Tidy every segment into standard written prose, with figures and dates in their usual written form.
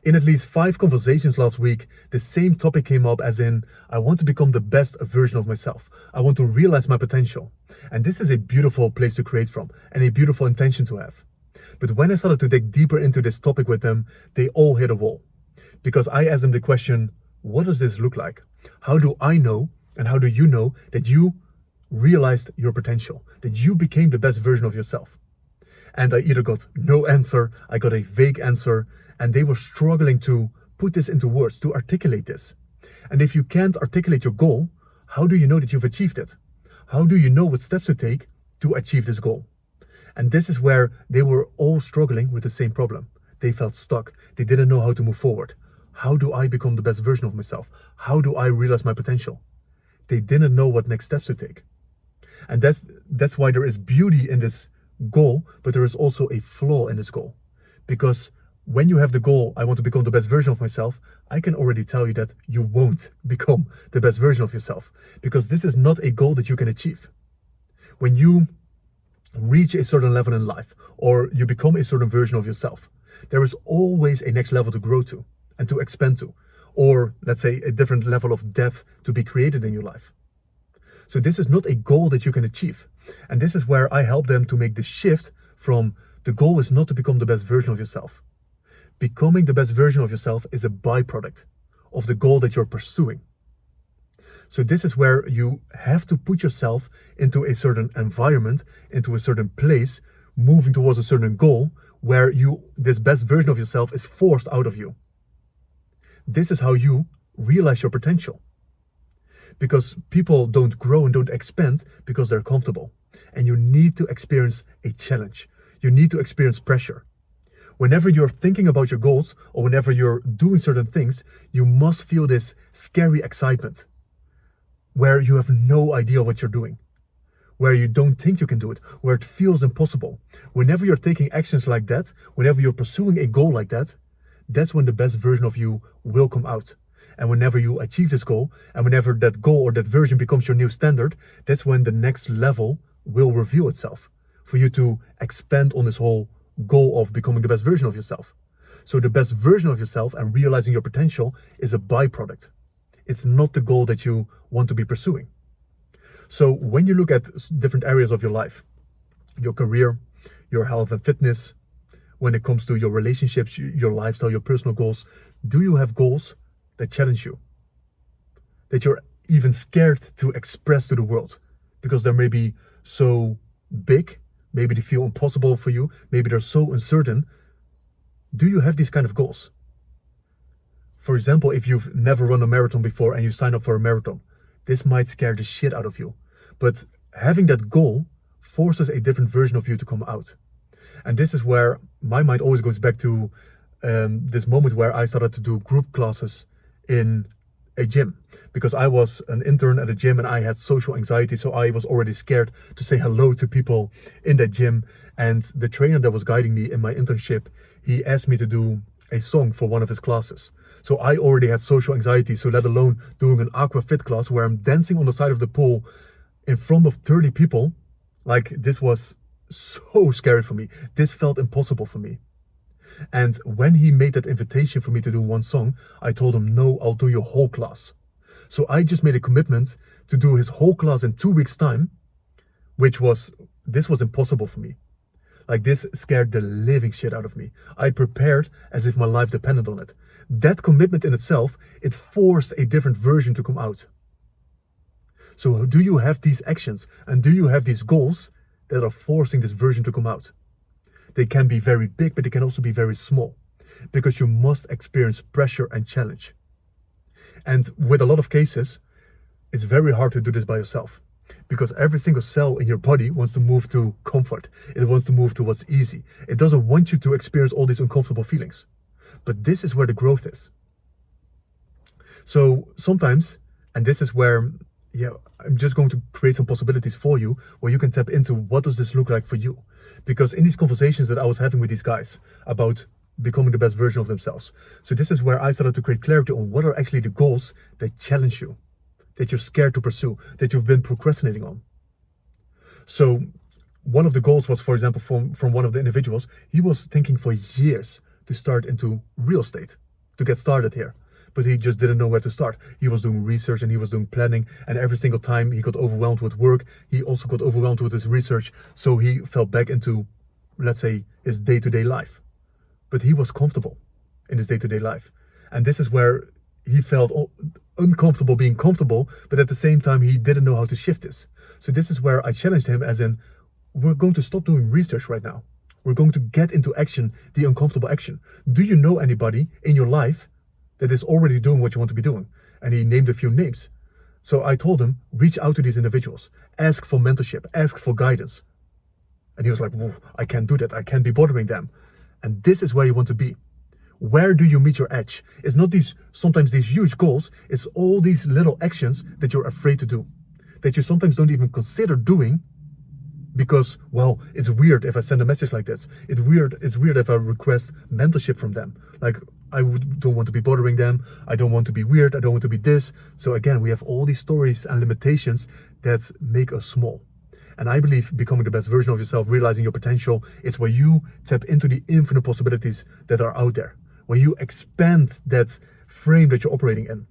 In at least 5 conversations last week, the same topic came up, as in, I want to become the best version of myself. I want to realize my potential. And this is a beautiful place to create from and a beautiful intention to have. But when I started to dig deeper into this topic with them, they all hit a wall. Because I asked them the question, what does this look like? How do I know, and how do you know that you realized your potential, that you became the best version of yourself? And I either got no answer, I got a vague answer, and they were struggling to put this into words, to articulate this. And if you can't articulate your goal, how do you know that you've achieved it? How do you know what steps to take to achieve this goal? And this is where they were all struggling with the same problem. They felt stuck. They didn't know how to move forward. How do I become the best version of myself? How do I realize my potential? They didn't know what next steps to take. And that's why there is beauty in this goal, but there is also a flaw in this goal. Because when you have the goal, I want to become the best version of myself, I can already tell you that you won't become the best version of yourself, because this is not a goal that you can achieve. When you reach a certain level in life, or you become a certain version of yourself, there is always a next level to grow to and to expand to, or let's say a different level of depth to be created in your life. So this is not a goal that you can achieve. And this is where I help them to make the shift from the goal is not to become the best version of yourself. Becoming the best version of yourself is a byproduct of the goal that you're pursuing. So this is where you have to put yourself into a certain environment, into a certain place, moving towards a certain goal where this best version of yourself is forced out of you. This is how you realize your potential. Because people don't grow and don't expand because they're comfortable. And you need to experience a challenge. You need to experience pressure. Whenever you're thinking about your goals, or whenever you're doing certain things, you must feel this scary excitement where you have no idea what you're doing, where you don't think you can do it, where it feels impossible. Whenever you're taking actions like that, whenever you're pursuing a goal like that, that's when the best version of you will come out. And whenever you achieve this goal, and whenever that goal or that version becomes your new standard, that's when the next level will reveal itself for you to expand on this whole goal of becoming the best version of yourself. So the best version of yourself and realizing your potential is a byproduct. It's not the goal that you want to be pursuing. So when you look at different areas of your life, your career, your health and fitness, when it comes to your relationships, your lifestyle, your personal goals, do you have goals that challenge you, that you're even scared to express to the world because they're maybe so big, maybe they feel impossible for you, maybe they're so uncertain? Do you have these kind of goals? For example, if you've never run a marathon before and you sign up for a marathon, this might scare the shit out of you. But having that goal forces a different version of you to come out. And this is where my mind always goes back to this moment where I started to do group classes in a gym, because I was an intern at a gym and I had social anxiety. So I was already scared to say hello to people in that gym. And the trainer that was guiding me in my internship, he asked me to do a song for one of his classes. So I already had social anxiety, so let alone doing an aqua fit class where I'm dancing on the side of the pool in front of 30 people. Like, this was so scary for me. This felt impossible for me. And when he made that invitation for me to do one song, I told him, no, I'll do your whole class. So I just made a commitment to do his whole class in 2 weeks' time, this was impossible for me. Like, this scared the living shit out of me. I prepared as if my life depended on it. That commitment in itself, it forced a different version to come out. So do you have these actions and do you have these goals that are forcing this version to come out? They can be very big, but they can also be very small, because you must experience pressure and challenge. And with a lot of cases, it's very hard to do this by yourself, because every single cell in your body wants to move to comfort. It wants to move to what's easy. It doesn't want you to experience all these uncomfortable feelings. But this is where the growth is. So sometimes, and this is where, I'm just going to create some possibilities for you where you can tap into what does this look like for you. Because in these conversations that I was having with these guys about becoming the best version of themselves. So this is where I started to create clarity on what are actually the goals that challenge you, that you're scared to pursue, that you've been procrastinating on. So one of the goals was, for example, from one of the individuals, he was thinking for years to start into real estate. to get started here. But he just didn't know where to start. He was doing research and he was doing planning, and every single time he got overwhelmed with work, he also got overwhelmed with his research. So he fell back into, let's say, his day-to-day life. But he was comfortable in his day-to-day life. And this is where he felt uncomfortable being comfortable, but at the same time, he didn't know how to shift this. So this is where I challenged him, as in, we're going to stop doing research right now. We're going to get into action, the uncomfortable action. Do you know anybody in your life that is already doing what you want to be doing? And he named a few names. So I told him, reach out to these individuals, ask for mentorship, ask for guidance. And he was like, whoa, I can't do that. I can't be bothering them. And this is where you want to be. Where do you meet your edge? It's not sometimes these huge goals. It's all these little actions that you're afraid to do, that you sometimes don't even consider doing because, well, it's weird if I send a message like this. It's weird if I request mentorship from them. Like, don't want to be bothering them. I don't want to be weird. I don't want to be this. So again, we have all these stories and limitations that make us small. And I believe becoming the best version of yourself, realizing your potential, is where you tap into the infinite possibilities that are out there, where you expand that frame that you're operating in.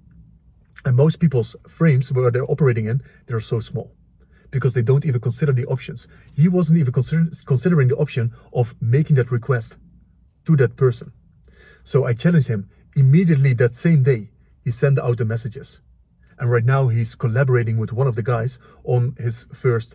And most people's frames where they're operating in, they're so small because they don't even consider the options. He wasn't even considering the option of making that request to that person. So I challenged him immediately that same day. He sent out the messages. And right now he's collaborating with one of the guys on his first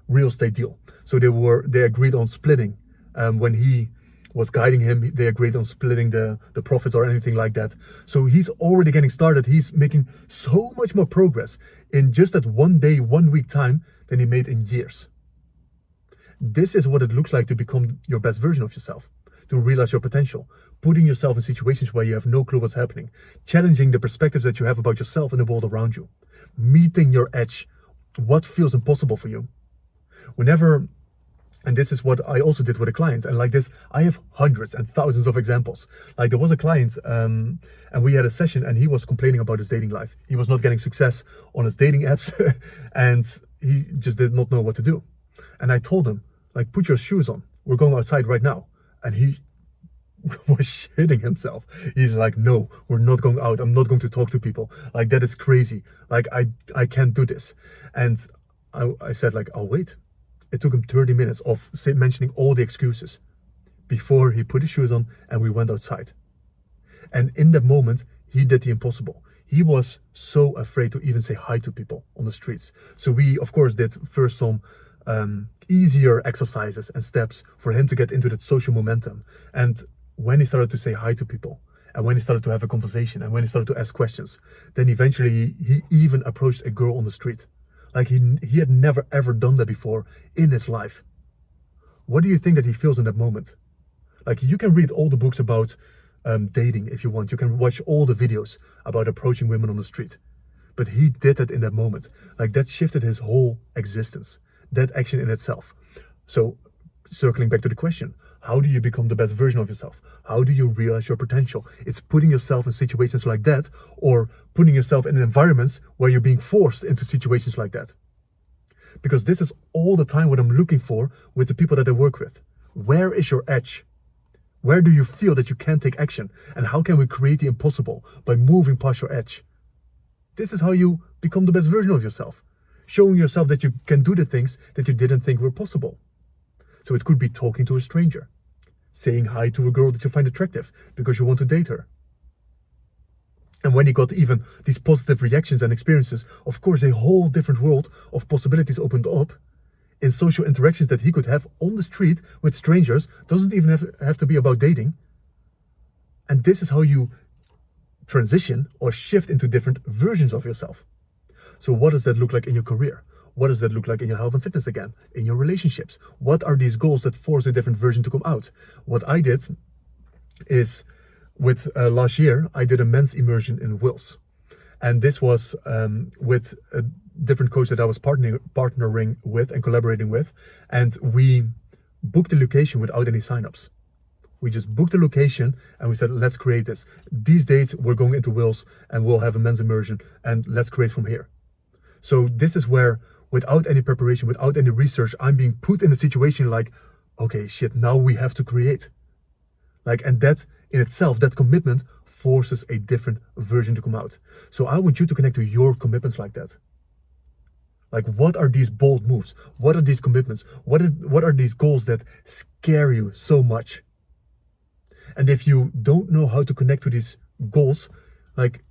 real estate deal. So they agreed on splitting. When he was guiding him, they agreed on splitting the profits or anything like that. So he's already getting started. He's making so much more progress in just that 1 day, 1 week time than he made in years. This is what it looks like to become your best version of yourself, to realize your potential, putting yourself in situations where you have no clue what's happening, challenging the perspectives that you have about yourself and the world around you, meeting your edge, what feels impossible for you. And this is what I also did with a client. And like this, I have hundreds and thousands of examples. Like there was a client and we had a session and he was complaining about his dating life. He was not getting success on his dating apps and he just did not know what to do. And I told him, like, put your shoes on. We're going outside right now. And he was shitting himself. He's like, no, we're not going out. I'm not going to talk to people. Like, that is crazy. Like, I can't do this. And I said, like, I'll wait. It took him 30 minutes of mentioning all the excuses before he put his shoes on and we went outside. And in that moment, he did the impossible. He was so afraid to even say hi to people on the streets. So we, of course, did first some easier exercises and steps for him to get into that social momentum. And when he started to say hi to people, and when he started to have a conversation, and when he started to ask questions, then eventually he even approached a girl on the street. Like he had never ever done that before in his life. What do you think that he feels in that moment? Like, you can read all the books about dating if you want. You can watch all the videos about approaching women on the street. But he did it in that moment. Like, that shifted his whole existence. That action in itself. So circling back to the question, how do you become the best version of yourself? How do you realize your potential? It's putting yourself in situations like that, or putting yourself in environments where you're being forced into situations like that. Because this is all the time what I'm looking for with the people that I work with. Where is your edge? Where do you feel that you can't take action? And how can we create the impossible by moving past your edge? This is how you become the best version of yourself. Showing yourself that you can do the things that you didn't think were possible. So it could be talking to a stranger, saying hi to a girl that you find attractive because you want to date her. And when he got even these positive reactions and experiences, of course, a whole different world of possibilities opened up in social interactions that he could have on the street with strangers. Doesn't even have to be about dating. And this is how you transition or shift into different versions of yourself. So what does that look like in your career? What does that look like in your health and fitness again? In your relationships? What are these goals that force a different version to come out? What I did is, with last year, I did a men's immersion in Wales. And this was with a different coach that I was partnering with and collaborating with. And we booked the location without any signups. We just booked the location and we said, let's create this. These dates, we're going into Wales and we'll have a men's immersion and let's create from here. So this is where, without any preparation, without any research, I'm being put in a situation like, okay, shit, now we have to create. Like, and that in itself, that commitment forces a different version to come out. So I want you to connect to your commitments like that. Like, what are these bold moves? What are these commitments? What are these goals that scare you so much? And if you don't know how to connect to these goals, like,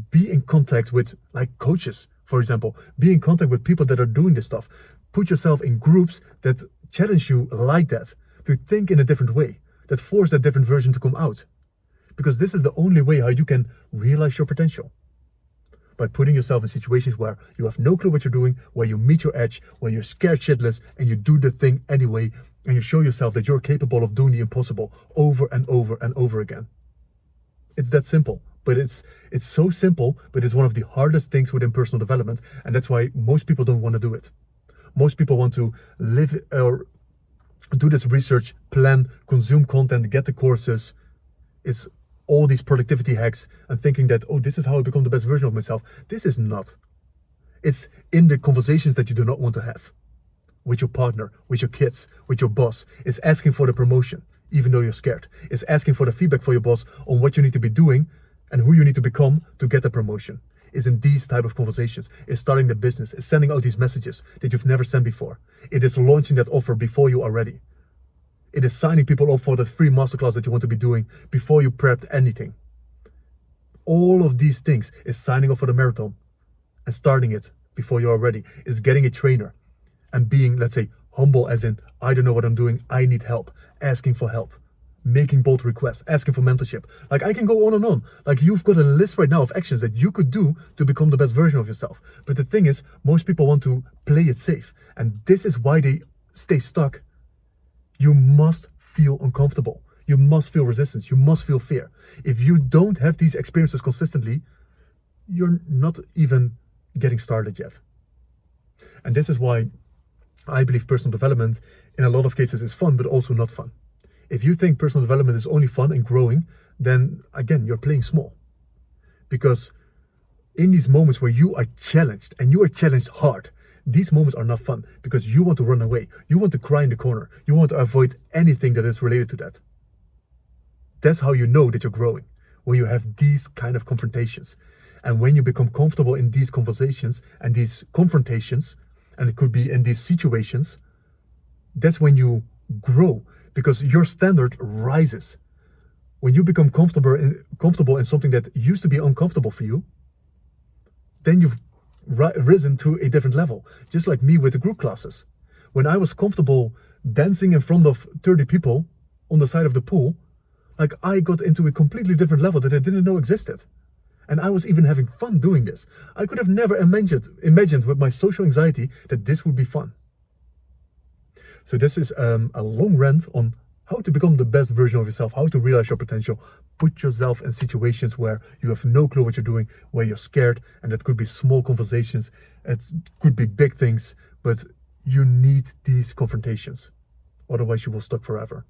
be in contact with like coaches, for example. Be in contact with people that are doing this stuff. Put yourself in groups that challenge you like that, to think in a different way, that force that different version to come out. Because this is the only way how you can realize your potential. By putting yourself in situations where you have no clue what you're doing, where you meet your edge, where you're scared shitless, and you do the thing anyway, and you show yourself that you're capable of doing the impossible over and over and over again. It's that simple. But it's so simple, but it's one of the hardest things within personal development, and that's why most people don't want to do it. Most people want to live or do this research, plan, consume content, get the courses. It's all these productivity hacks and thinking that, oh, this is how I become the best version of myself. This is not. It's in the conversations that you do not want to have. With your partner, with your kids, with your boss. It's asking for the promotion, even though you're scared. It's asking for the feedback for your boss on what you need to be doing and who you need to become to get the promotion. Is in these type of conversations. Is starting the business. Is sending out these messages that you've never sent before. It is launching that offer before you are ready. It is signing people up for that free masterclass that you want to be doing before you prepped anything. All of these things is signing up for the marathon and starting it before you are ready. Is getting a trainer and being, let's say, humble as in, I don't know what I'm doing, I need help. Asking for help. Making bold requests, asking for mentorship. Like, I can go on and on. Like, you've got a list right now of actions that you could do to become the best version of yourself. But the thing is, most people want to play it safe. And this is why they stay stuck. You must feel uncomfortable. You must feel resistance. You must feel fear. If you don't have these experiences consistently, you're not even getting started yet. And this is why I believe personal development in a lot of cases is fun, but also not fun. If you think personal development is only fun and growing, then again, you're playing small. Because in these moments where you are challenged, and you are challenged hard, these moments are not fun because you want to run away. You want to cry in the corner. You want to avoid anything that is related to that. That's how you know that you're growing, when you have these kind of confrontations. And when you become comfortable in these conversations and these confrontations, and it could be in these situations, that's when you grow. Because your standard rises. When you become comfortable in something that used to be uncomfortable for you, then you've risen to a different level. Just like me with the group classes. When I was comfortable dancing in front of 30 people on the side of the pool, like, I got into a completely different level that I didn't know existed. And I was even having fun doing this. I could have never imagined with my social anxiety that this would be fun. So this is a long rant on how to become the best version of yourself, how to realize your potential. Put yourself in situations where you have no clue what you're doing, where you're scared, and that could be small conversations, it could be big things, but you need these confrontations. Otherwise you will stuck forever.